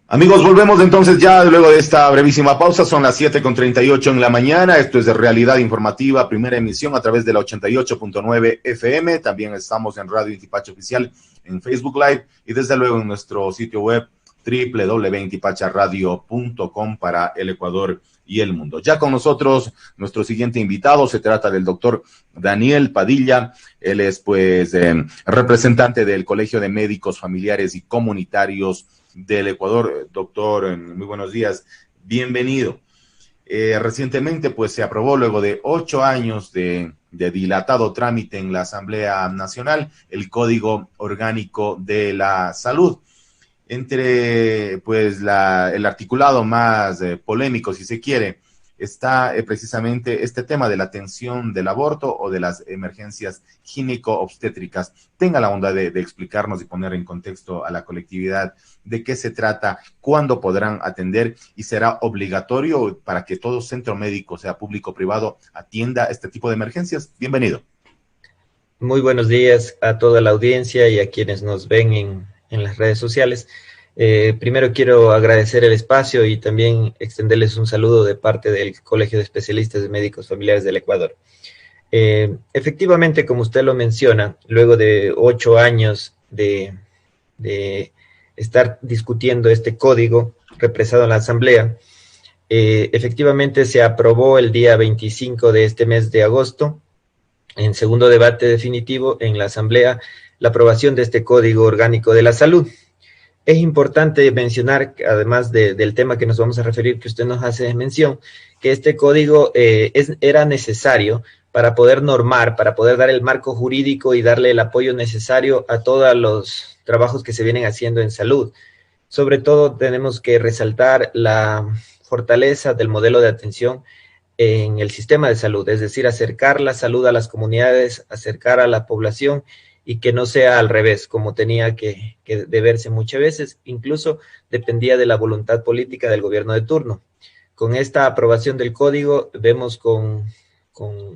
Amigos, volvemos entonces ya luego de esta brevísima pausa. Son las 7:38 en la mañana. Esto es de Realidad Informativa, primera emisión a través de la 88.9 FM. También estamos en Radio Intipacha Oficial en Facebook Live y desde luego en nuestro sitio web www.intipacharadio.com para el Ecuador y el mundo. Ya con nosotros nuestro siguiente invitado, se trata del doctor Daniel Padilla. Él es representante del Colegio de Médicos Familiares y Comunitarios del Ecuador. Doctor, muy buenos días, bienvenido. Recientemente se aprobó, luego de 8 años de dilatado trámite en la Asamblea Nacional, el Código Orgánico de la Salud. Entre el articulado más polémico, si se quiere, está precisamente este tema de la atención del aborto o de las emergencias gineco-obstétricas. Tenga la bondad de explicarnos y poner en contexto a la colectividad de qué se trata, cuándo podrán atender y será obligatorio para que todo centro médico, sea público o privado, atienda este tipo de emergencias. Bienvenido. Muy buenos días a toda la audiencia y a quienes nos ven en las redes sociales. Primero quiero agradecer el espacio y también extenderles un saludo de parte del Colegio de Especialistas de Médicos Familiares del Ecuador. Efectivamente, como usted lo menciona, luego de 8 años de estar discutiendo este código represado en la Asamblea, efectivamente se aprobó el día 25 de este mes de agosto, en segundo debate definitivo en la Asamblea, la aprobación de este Código Orgánico de la Salud. Es importante mencionar, además del tema que nos vamos a referir, que usted nos hace mención, que este código era necesario para poder normar, para poder dar el marco jurídico y darle el apoyo necesario a todos los trabajos que se vienen haciendo en salud. Sobre todo tenemos que resaltar la fortaleza del modelo de atención en el sistema de salud, es decir, acercar la salud a las comunidades, acercar a la población y que no sea al revés, como tenía que deberse muchas veces, incluso dependía de la voluntad política del gobierno de turno. Con esta aprobación del código vemos con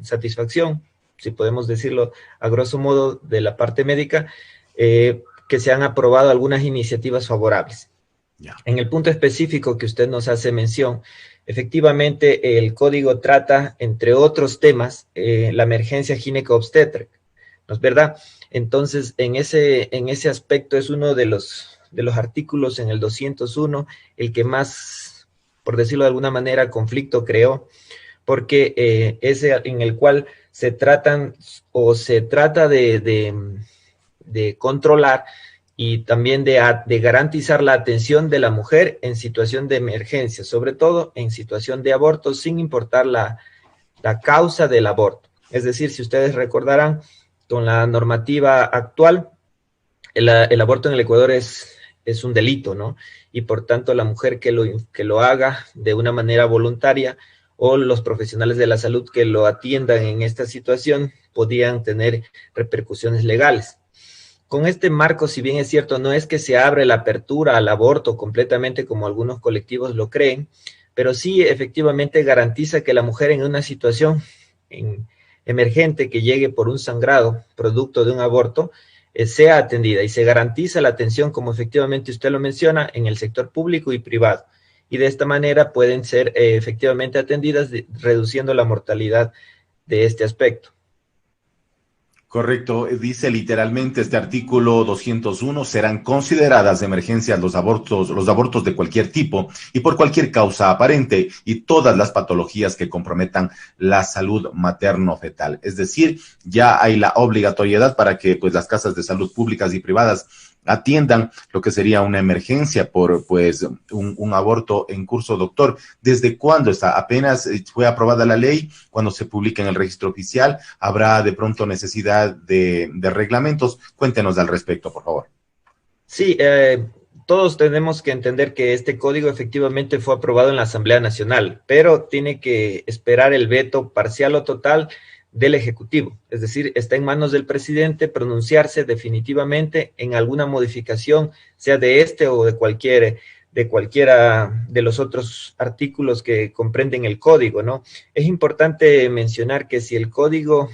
satisfacción, si podemos decirlo a grosso modo de la parte médica, que se han aprobado algunas iniciativas favorables. Yeah. En el punto específico que usted nos hace mención, efectivamente el código trata, entre otros temas, la emergencia gineco-obstétrica, ¿no es verdad? Entonces, en ese aspecto es uno de los artículos en el 201, el que más, por decirlo de alguna manera, conflicto creó, porque ese en el cual se trata de controlar y también de garantizar la atención de la mujer en situación de emergencia, sobre todo en situación de aborto, sin importar la causa del aborto. Es decir, si ustedes recordarán, con la normativa actual, el aborto en el Ecuador es un delito, ¿no? Y por tanto la mujer que lo haga de una manera voluntaria o los profesionales de la salud que lo atiendan en esta situación podían tener repercusiones legales. Con este marco, si bien es cierto, no es que se abre la apertura al aborto completamente como algunos colectivos lo creen, pero sí efectivamente garantiza que la mujer en una situación emergente que llegue por un sangrado producto de un aborto, sea atendida y se garantiza la atención, como efectivamente usted lo menciona, en el sector público y privado. Y de esta manera pueden ser efectivamente atendidas, reduciendo la mortalidad de este aspecto. Correcto, dice literalmente este artículo 201, serán consideradas de emergencia los abortos de cualquier tipo y por cualquier causa aparente y todas las patologías que comprometan la salud materno-fetal. Es decir, ya hay la obligatoriedad para que las casas de salud públicas y privadas atiendan lo que sería una emergencia por un aborto en curso. Doctor, ¿desde cuándo está? ¿Apenas fue aprobada la ley? Cuando se publique en el registro oficial, ¿habrá de pronto necesidad de reglamentos? Cuéntenos al respecto, por favor. Sí, todos tenemos que entender que este código efectivamente fue aprobado en la Asamblea Nacional, pero tiene que esperar el veto parcial o total del Ejecutivo, es decir, está en manos del presidente pronunciarse definitivamente en alguna modificación, sea de este o de cualquiera de los otros artículos que comprenden el código, ¿no? Es importante mencionar que si el código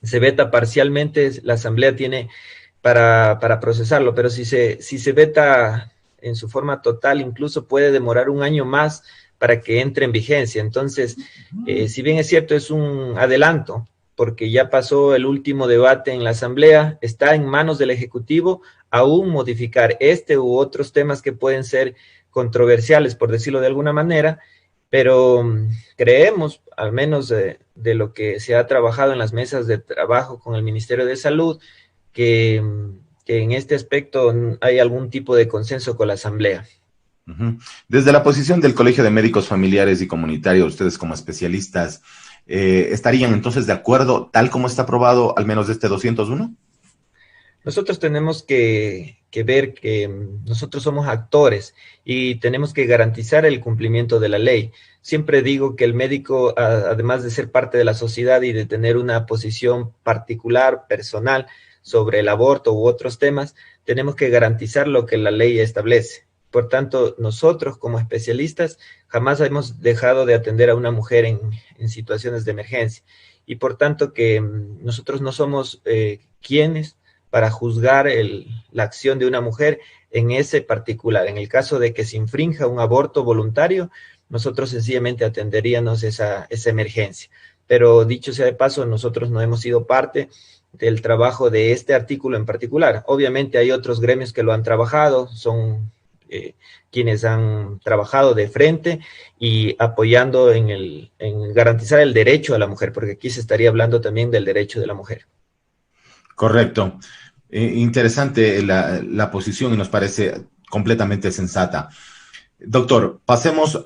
se veta parcialmente, la Asamblea tiene para procesarlo, pero si se veta en su forma total, incluso puede demorar un año más para que entre en vigencia. Entonces, si bien es cierto, es un adelanto, porque ya pasó el último debate en la Asamblea, está en manos del Ejecutivo aún modificar este u otros temas que pueden ser controversiales, por decirlo de alguna manera, pero creemos, al menos de lo que se ha trabajado en las mesas de trabajo con el Ministerio de Salud, que en este aspecto hay algún tipo de consenso con la Asamblea. Desde la posición del Colegio de Médicos Familiares y Comunitarios, ustedes como especialistas, ¿estarían entonces de acuerdo tal como está aprobado al menos este 201? Nosotros tenemos que ver que nosotros somos actores y tenemos que garantizar el cumplimiento de la ley. Siempre digo que el médico, además de ser parte de la sociedad y de tener una posición particular, personal, sobre el aborto u otros temas, tenemos que garantizar lo que la ley establece. Por tanto, nosotros como especialistas jamás hemos dejado de atender a una mujer en situaciones de emergencia. Y por tanto que nosotros no somos quienes para juzgar la acción de una mujer en ese particular. En el caso de que se infrinja un aborto voluntario, nosotros sencillamente atenderíamos esa emergencia. Pero dicho sea de paso, nosotros no hemos sido parte del trabajo de este artículo en particular. Obviamente hay otros gremios que lo han trabajado, son quienes han trabajado de frente y apoyando en garantizar el derecho a la mujer, porque aquí se estaría hablando también del derecho de la mujer. Correcto. Interesante la posición y nos parece completamente sensata. Doctor, pasemos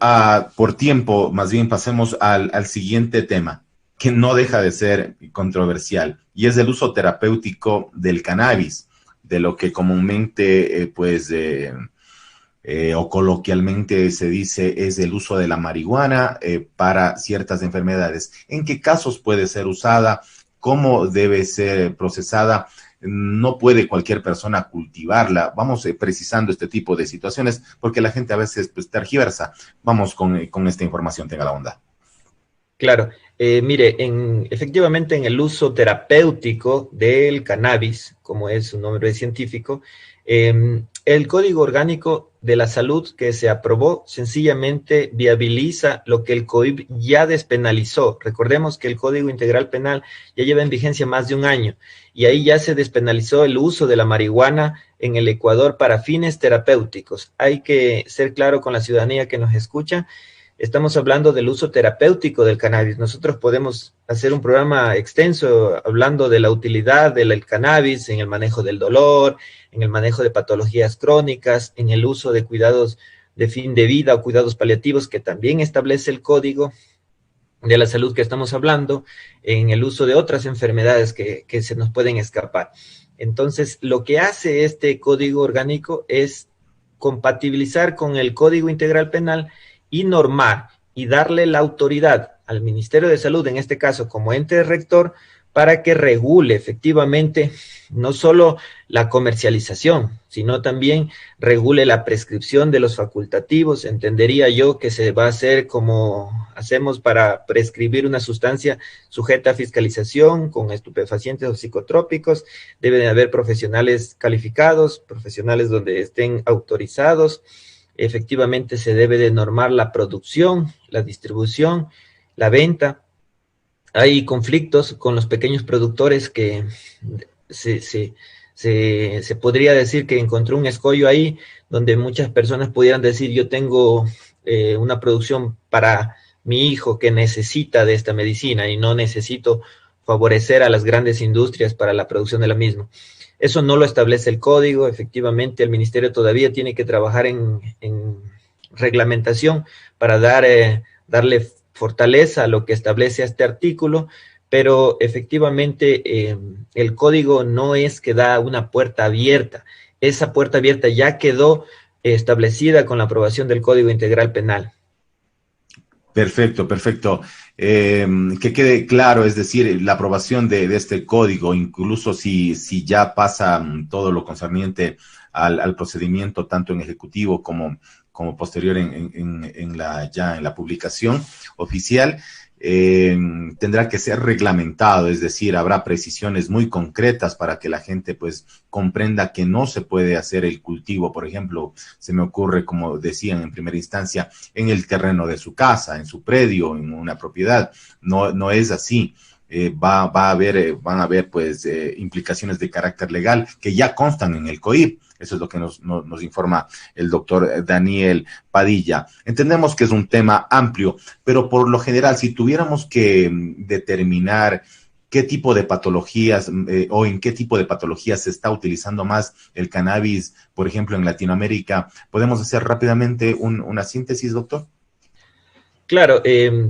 por tiempo, más bien pasemos al siguiente tema, que no deja de ser controversial, y es el uso terapéutico del cannabis, de lo que comúnmente, o coloquialmente se dice es el uso de la marihuana para ciertas enfermedades. ¿En qué casos puede ser usada? ¿Cómo debe ser procesada? No puede cualquier persona cultivarla. Vamos precisando este tipo de situaciones porque la gente a veces pues, tergiversa. Vamos con esta información, tenga la onda. Claro, mire, efectivamente en el uso terapéutico del cannabis, como es su nombre científico, el Código Orgánico de la Salud que se aprobó sencillamente viabiliza lo que el COIP ya despenalizó. Recordemos que el Código Integral Penal ya lleva en vigencia más de un año y ahí ya se despenalizó el uso de la marihuana en el Ecuador para fines terapéuticos. Hay que ser claro con la ciudadanía que nos escucha. Estamos hablando del uso terapéutico del cannabis. Nosotros podemos hacer un programa extenso hablando de la utilidad del cannabis en el manejo del dolor, en el manejo de patologías crónicas, en el uso de cuidados de fin de vida o cuidados paliativos que también establece el Código de la Salud que estamos hablando, en el uso de otras enfermedades que se nos pueden escapar. Entonces, lo que hace este Código Orgánico es compatibilizar con el Código Integral Penal y normar y darle la autoridad al Ministerio de Salud, en este caso como ente rector, para que regule efectivamente no solo la comercialización, sino también regule la prescripción de los facultativos. Entendería yo que se va a hacer como hacemos para prescribir una sustancia sujeta a fiscalización con estupefacientes o psicotrópicos. Deben haber profesionales calificados, profesionales donde estén autorizados. Efectivamente se debe de normar la producción, la distribución, la venta. Hay conflictos con los pequeños productores que se podría decir que encontró un escollo ahí donde muchas personas pudieran decir yo tengo una producción para mi hijo que necesita de esta medicina y no necesito favorecer a las grandes industrias para la producción de la misma. Eso no lo establece el código. Efectivamente, el ministerio todavía tiene que trabajar en reglamentación para darle fortaleza a lo que establece este artículo, pero efectivamente el código no es que da una puerta abierta. Esa puerta abierta ya quedó establecida con la aprobación del Código Integral Penal. Perfecto, perfecto. Que quede claro, es decir, la aprobación de este código, incluso si ya pasa todo lo concerniente al procedimiento, tanto en ejecutivo como posterior en la publicación oficial, tendrá que ser reglamentado, es decir, habrá precisiones muy concretas para que la gente pues comprenda que no se puede hacer el cultivo, por ejemplo, se me ocurre, como decían en primera instancia, en el terreno de su casa, en su predio, en una propiedad. No es así. Van a haber pues implicaciones de carácter legal que ya constan en el COIP. Eso es lo que nos informa el doctor Daniel Padilla. Entendemos que es un tema amplio, pero por lo general, si tuviéramos que determinar qué tipo de patologías o en qué tipo de patologías se está utilizando más el cannabis, por ejemplo, en Latinoamérica, ¿podemos hacer rápidamente una síntesis, doctor? Claro,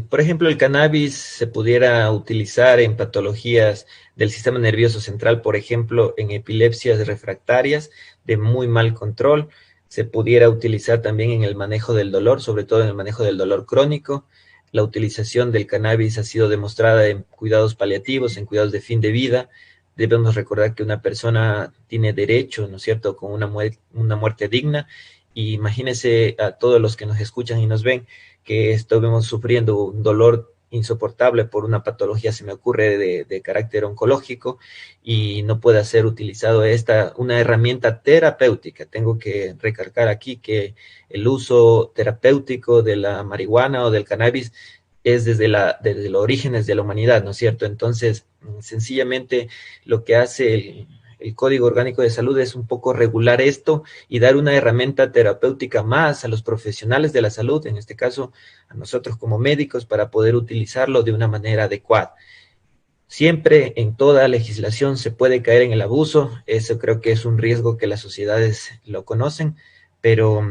por ejemplo, el cannabis se pudiera utilizar en patologías del sistema nervioso central, por ejemplo, en epilepsias refractarias de muy mal control. Se pudiera utilizar también en el manejo del dolor, sobre todo en el manejo del dolor crónico. La utilización del cannabis ha sido demostrada en cuidados paliativos, en cuidados de fin de vida. Debemos recordar que una persona tiene derecho, ¿no es cierto?, con una muerte digna. Y imagínense a todos los que nos escuchan y nos ven que estuvimos sufriendo un dolor insoportable por una patología, se me ocurre, de carácter oncológico, y no puede ser utilizado una herramienta terapéutica. Tengo que recalcar aquí que el uso terapéutico de la marihuana o del cannabis es desde los orígenes de la humanidad, ¿no es cierto? Entonces, sencillamente lo que hace el Código Orgánico de Salud es un poco regular esto y dar una herramienta terapéutica más a los profesionales de la salud, en este caso a nosotros como médicos, para poder utilizarlo de una manera adecuada. Siempre en toda legislación se puede caer en el abuso, eso creo que es un riesgo que las sociedades lo conocen, pero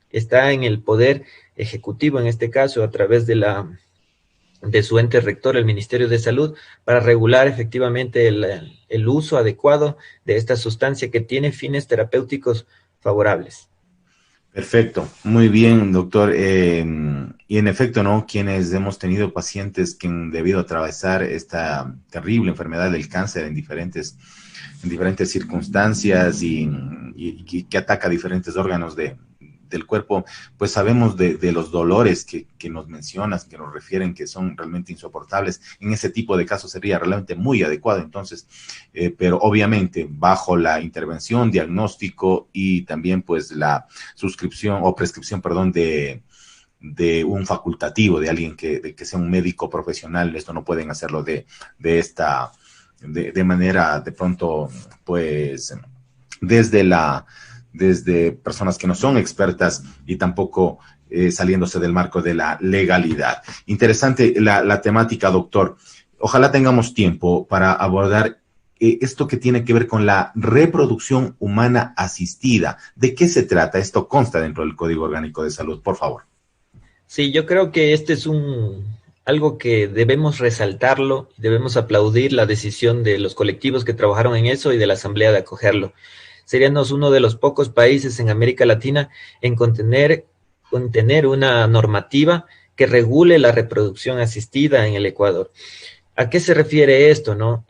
está en el poder ejecutivo, en este caso, a través de su ente rector, el Ministerio de Salud, para regular efectivamente el uso adecuado de esta sustancia que tiene fines terapéuticos favorables. Perfecto, muy bien, doctor. Y en efecto, ¿no? Quienes hemos tenido pacientes que han debido atravesar esta terrible enfermedad del cáncer en diferentes circunstancias y que ataca diferentes órganos del cuerpo, pues sabemos de los dolores que nos mencionas, que nos refieren, que son realmente insoportables. En ese tipo de casos sería realmente muy adecuado, entonces, pero obviamente bajo la intervención, diagnóstico y también pues la suscripción o prescripción, perdón, de un facultativo, de alguien que sea un médico profesional. Esto no pueden hacerlo de manera de pronto, pues, desde personas que no son expertas y tampoco saliéndose del marco de la legalidad. Interesante la temática, doctor. Ojalá tengamos tiempo para abordar esto que tiene que ver con la reproducción humana asistida. ¿De qué se trata? Esto consta dentro del Código Orgánico de Salud, por favor. Sí, yo creo que este es algo que debemos resaltarlo, debemos aplaudir la decisión de los colectivos que trabajaron en eso y de la Asamblea de acogerlo. Seríamos uno de los pocos países en América Latina en tener una normativa que regule la reproducción asistida en el Ecuador. ¿A qué se refiere esto, no?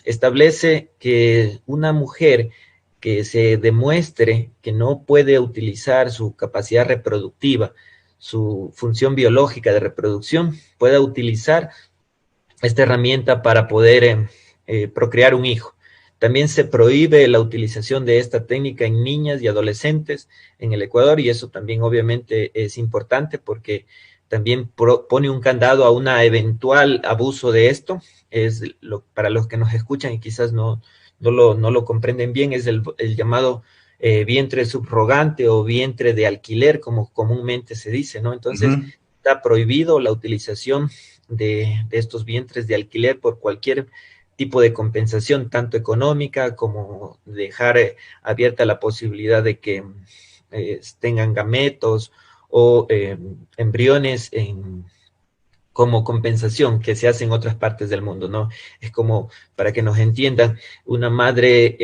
Establece que una mujer que se demuestre que no puede utilizar su capacidad reproductiva, su función biológica de reproducción, pueda utilizar esta herramienta para poder procrear un hijo. También se prohíbe la utilización de esta técnica en niñas y adolescentes en el Ecuador, y eso también obviamente es importante porque también pone un candado a un eventual abuso de esto. Para los que nos escuchan y quizás no lo comprenden bien, es el llamado vientre subrogante o vientre de alquiler, como comúnmente se dice, ¿no? Entonces, está prohibido la utilización de estos vientres de alquiler por cualquier tipo de compensación, tanto económica como dejar abierta la posibilidad de que tengan gametos o embriones como compensación que se hace en otras partes del mundo, ¿no? Es como, para que nos entiendan, una madre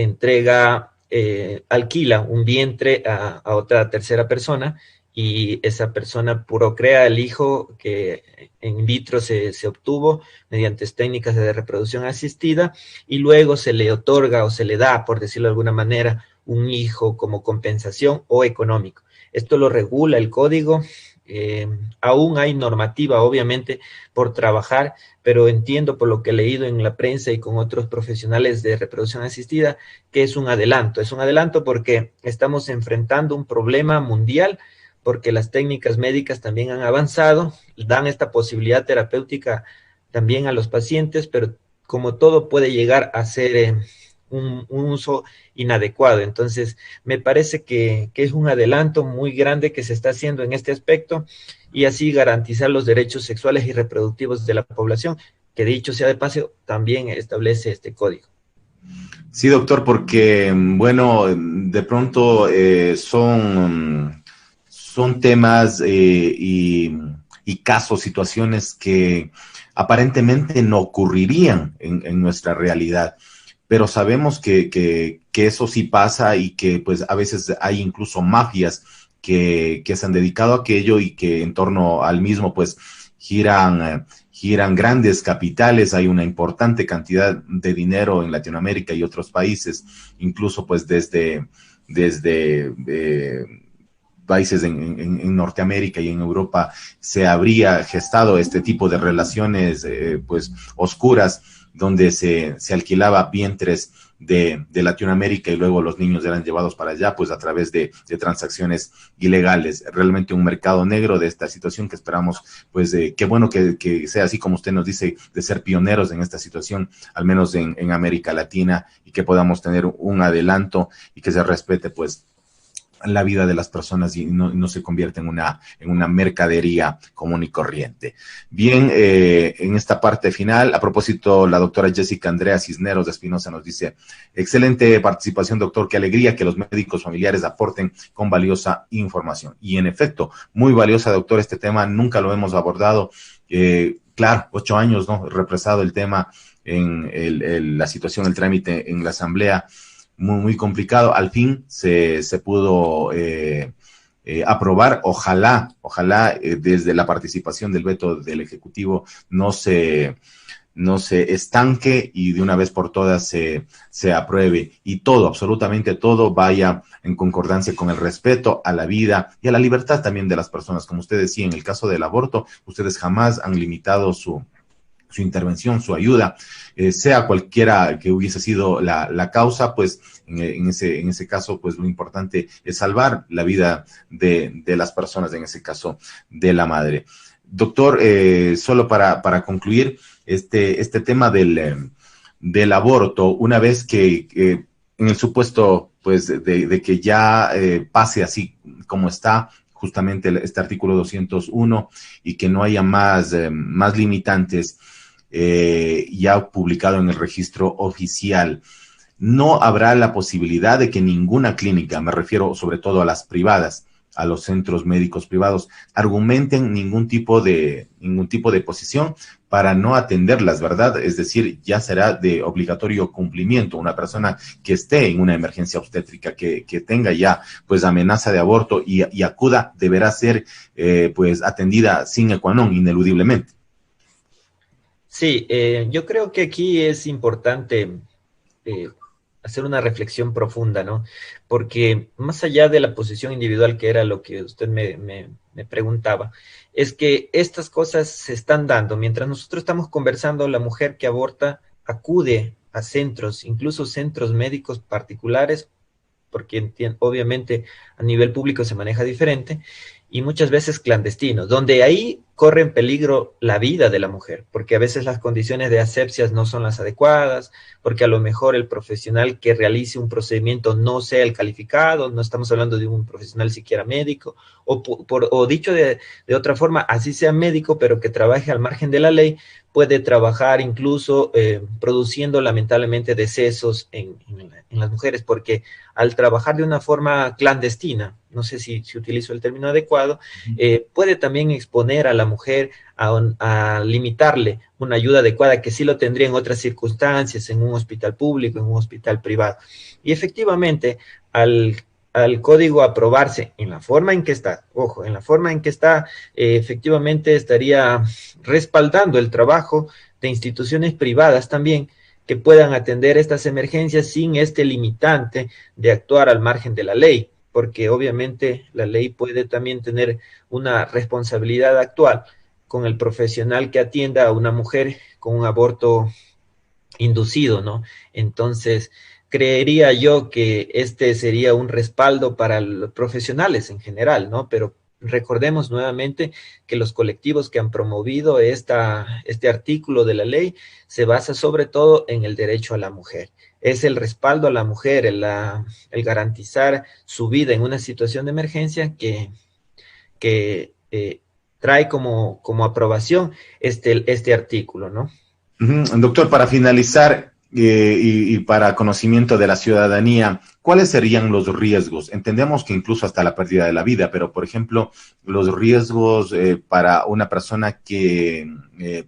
alquila un vientre a otra tercera persona, y esa persona procrea el hijo que in vitro se obtuvo mediante técnicas de reproducción asistida, y luego se le otorga o se le da, por decirlo de alguna manera, un hijo como compensación o económico. Esto lo regula el código Aún hay normativa, obviamente, por trabajar, pero entiendo por lo que he leído en la prensa y con otros profesionales de reproducción asistida, que es un adelanto. Es un adelanto porque estamos enfrentando un problema mundial, porque las técnicas médicas también han avanzado, dan esta posibilidad terapéutica también a los pacientes, pero como todo puede llegar a ser un uso inadecuado. Entonces, me parece que es un adelanto muy grande que se está haciendo en este aspecto y así garantizar los derechos sexuales y reproductivos de la población, que dicho sea de paso, también establece este código. Sí, doctor, porque, bueno, de pronto son temas y casos, situaciones que aparentemente no ocurrirían en nuestra realidad, pero sabemos que eso sí pasa y que pues a veces hay incluso mafias que se han dedicado a aquello y que en torno al mismo pues giran grandes capitales, hay una importante cantidad de dinero en Latinoamérica y otros países, incluso pues desde países en Norteamérica y en Europa se habría gestado este tipo de relaciones pues oscuras donde se alquilaba vientres de Latinoamérica y luego los niños eran llevados para allá, pues a través de transacciones ilegales. Realmente un mercado negro de esta situación que esperamos, pues qué bueno que sea así como usted nos dice, de ser pioneros en esta situación, al menos en América Latina, y que podamos tener un adelanto y que se respete, pues, la vida de las personas y no se convierte en una mercadería común y corriente. Bien, en esta parte final, a propósito, la doctora Jessica Andrea Cisneros de Espinosa nos dice, excelente participación, doctor, qué alegría que los médicos familiares aporten con valiosa información. Y en efecto, muy valiosa, doctor, este tema nunca lo hemos abordado. Claro, 8 años, ¿no? Represado el tema en la situación, el trámite en la Asamblea, muy complicado. Al fin se pudo aprobar. Ojalá desde la participación del veto del Ejecutivo no se estanque y de una vez por todas se apruebe y todo, absolutamente todo vaya en concordancia con el respeto a la vida y a la libertad también de las personas. Como usted decía, en el caso del aborto, ustedes jamás han limitado su intervención, su ayuda, sea cualquiera que hubiese sido la causa, pues en ese caso, pues lo importante es salvar la vida de las personas, en ese caso de la madre. Doctor, solo para concluir este tema del aborto, una vez que en el supuesto pues de que ya pase así como está, justamente este artículo 201 y que no haya más limitantes, ya publicado en el registro oficial, no habrá la posibilidad de que ninguna clínica, me refiero sobre todo a las privadas, a los centros médicos privados, argumenten ningún tipo de posición para no atenderlas, ¿verdad? Es decir, ya será de obligatorio cumplimiento. Una persona que esté en una emergencia obstétrica, que tenga ya pues amenaza de aborto y acuda, deberá ser pues atendida sine qua non, ineludiblemente. Sí, yo creo que aquí es importante hacer una reflexión profunda, ¿no? Porque más allá de la posición individual, que era lo que usted me preguntaba, es que estas cosas se están dando. Mientras nosotros estamos conversando, la mujer que aborta acude a centros, incluso centros médicos particulares, porque obviamente a nivel público se maneja diferente, y muchas veces clandestinos, donde ahí corre en peligro la vida de la mujer, porque a veces las condiciones de asepsias no son las adecuadas, porque a lo mejor el profesional que realice un procedimiento no sea el calificado, no estamos hablando de un profesional siquiera médico, o dicho de otra forma, así sea médico, pero que trabaje al margen de la ley, puede trabajar incluso produciendo lamentablemente decesos en las mujeres, porque al trabajar de una forma clandestina, no sé si utilizo el término adecuado, puede también exponer a la mujer a limitarle una ayuda adecuada que sí lo tendría en otras circunstancias, en un hospital público, en un hospital privado. Y efectivamente, al código aprobarse en la forma en que está, ojo, en la forma en que está, efectivamente estaría respaldando el trabajo de instituciones privadas también que puedan atender estas emergencias sin este limitante de actuar al margen de la ley, porque obviamente la ley puede también tener una responsabilidad actual con el profesional que atienda a una mujer con un aborto inducido, ¿no? Entonces, creería yo que este sería un respaldo para los profesionales en general, ¿no? Pero recordemos nuevamente que los colectivos que han promovido este artículo de la ley se basa sobre todo en el derecho a la mujer. Es el respaldo a la mujer, el garantizar su vida en una situación de emergencia que trae como aprobación este artículo, ¿no? Doctor, para finalizar y para conocimiento de la ciudadanía, ¿cuáles serían los riesgos? Entendemos que incluso hasta la pérdida de la vida, pero por ejemplo, los riesgos para una persona que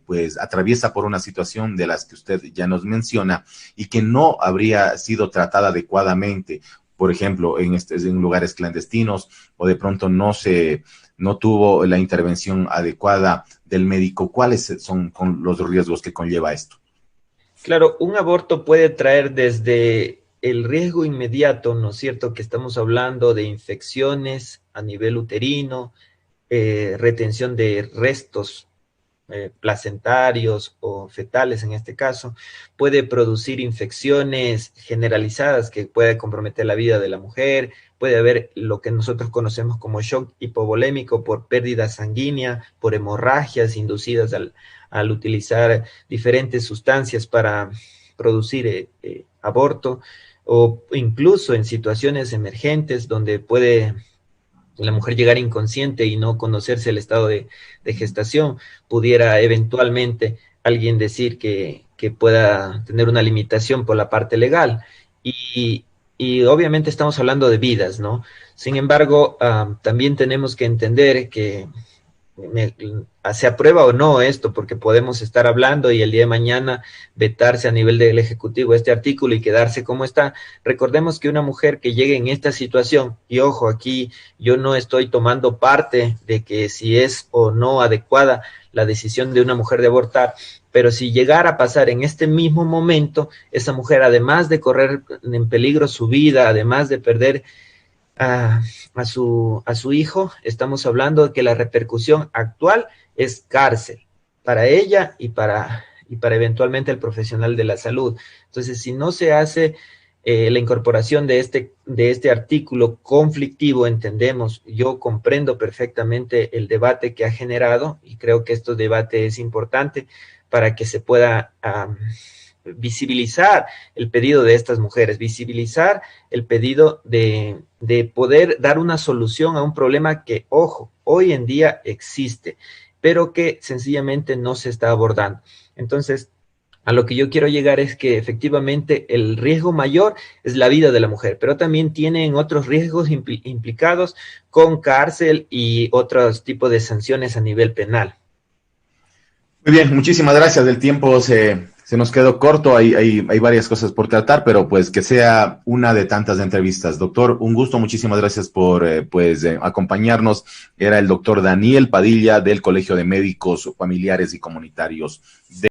pues atraviesa por una situación de las que usted ya nos menciona y que no habría sido tratada adecuadamente, por ejemplo, en lugares clandestinos, o de pronto no tuvo la intervención adecuada del médico. ¿Cuáles son los riesgos que conlleva esto? Claro, un aborto puede traer desde el riesgo inmediato, ¿no es cierto?, que estamos hablando de infecciones a nivel uterino, retención de restos placentarios o fetales en este caso, puede producir infecciones generalizadas que puede comprometer la vida de la mujer, puede haber lo que nosotros conocemos como shock hipovolémico por pérdida sanguínea, por hemorragias inducidas al utilizar diferentes sustancias para producir aborto, o incluso en situaciones emergentes donde puede la mujer llegar inconsciente y no conocerse el estado de gestación, pudiera eventualmente alguien decir que pueda tener una limitación por la parte legal. Y obviamente estamos hablando de vidas, ¿no? Sin embargo, también tenemos que entender que se aprueba o no esto, porque podemos estar hablando y el día de mañana vetarse a nivel del Ejecutivo este artículo y quedarse como está. Recordemos que una mujer que llegue en esta situación, y ojo, aquí yo no estoy tomando parte de que si es o no adecuada la decisión de una mujer de abortar, pero si llegara a pasar en este mismo momento, esa mujer, además de correr en peligro su vida, además de perder a su hijo, estamos hablando de que la repercusión actual es cárcel para ella y para eventualmente el profesional de la salud. Entonces, si no se hace la incorporación de este artículo conflictivo, entendemos, yo comprendo perfectamente el debate que ha generado y creo que este debate es importante para que se pueda visibilizar el pedido de estas mujeres, visibilizar el pedido de poder dar una solución a un problema que, ojo, hoy en día existe, pero que sencillamente no se está abordando. Entonces, a lo que yo quiero llegar es que efectivamente el riesgo mayor es la vida de la mujer, pero también tienen otros riesgos implicados con cárcel y otros tipos de sanciones a nivel penal. Muy bien, muchísimas gracias. El tiempo se nos quedó corto, hay varias cosas por tratar, pero pues que sea una de tantas entrevistas. Doctor, un gusto, muchísimas gracias por acompañarnos. Era el doctor Daniel Padilla del Colegio de Médicos Familiares y Comunitarios de